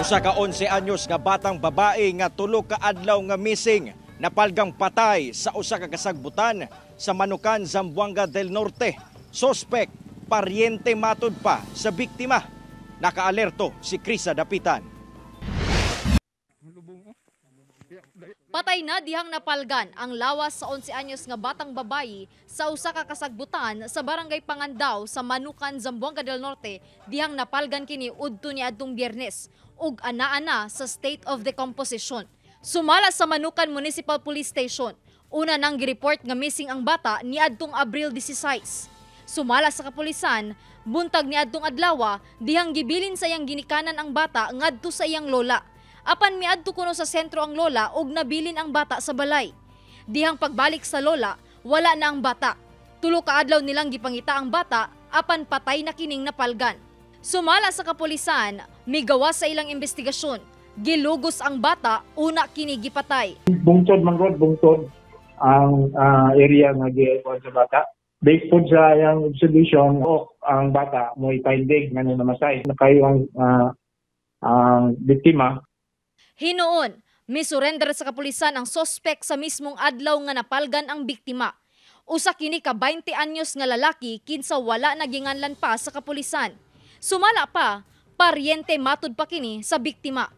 Usa ka 11 anyos nga batang babae nga tulo ka adlaw nga missing napalgang patay sa usa ka kasagbutan sa Manukan, Zamboanga del Norte. Suspect, paryente matud pa sa biktima. Nakaalerto si Krisa Dapitan. Patay na dihang napalgan ang lawas sa 11 anyos nga batang babayi sa usa ka kasagbutan sa Barangay Pangandaw sa Manukan, Zamboanga del Norte dihang napalgan kini udto niadtong Biyernes ug anaa sa state of decomposition. Sumala sa Manukan Municipal Police Station, una nang gireport nga missing ang bata niadtong Abril 16. Sumala sa kapulisan, buntag niadtong adlaw dihang gibilin sa iyang ginikanan ang bata ngadto sa iyang lola. Apan miadto kuno sa sentro ang lola ug nabilin ang bata sa balay. Dihang pagbalik sa lola, wala na ang bata. Tulo ka adlaw nilang gipangita ang bata apan patay na kining napalgan. Sumala sa kapulisan, migawa sa ilang investigasyon. Gilugos ang bata una kini gipatay. Bungtod ang area nga giikuan sa bata. Based po sa iyang observation ang bata mo ipinding nga namasay. Nakayo ang biktima. Hinuon, misurrender sa kapulisan ang sospek sa mismong adlaw nga napalgan ang biktima. Usa kini ka 20 anyos nga lalaki kinsa wala naginganlan pa sa kapulisan. Sumala pa, paryente matud pa kini sa biktima.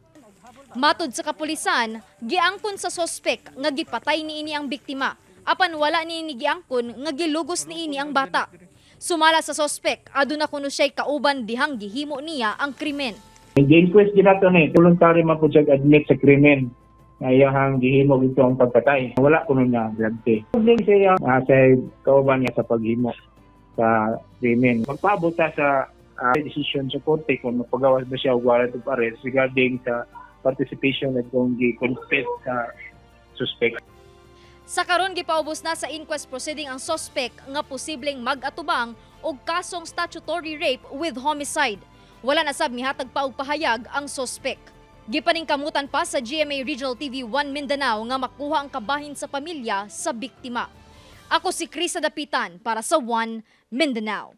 Matud sa kapulisan, giangkon sa sospek nga gipatay niini ang biktima, apan wala niini giangkon nga gilugos niini ang bata. Sumala sa sospek, aduna kuno siya'y kauban dihang gihimo niya ang krimen. Gi-inquest ginato ni voluntary man po siya admit sa krimen nga iyang gihimo ito ang pagpatay. Wala kuno niya guilty. Hindi siya sa kauban niya sa paghimo sa krimen. Magpaabot sa decision sa korte kung magpagawas ba siya og warrant of arrest regarding sa participation at kung gi-confess sa suspect. Sa karon gipaubos na sa inquest proceeding ang suspect nga posibleng mag-atubang og kasong statutory rape with homicide. Wala na sab mihatag pa og pahayag ang suspect. Gipaningkamutan pa sa GMA Regional TV 1 Mindanao nga makuha ang kabahin sa pamilya sa biktima. Ako si Krisa Dapitan para sa 1 Mindanao.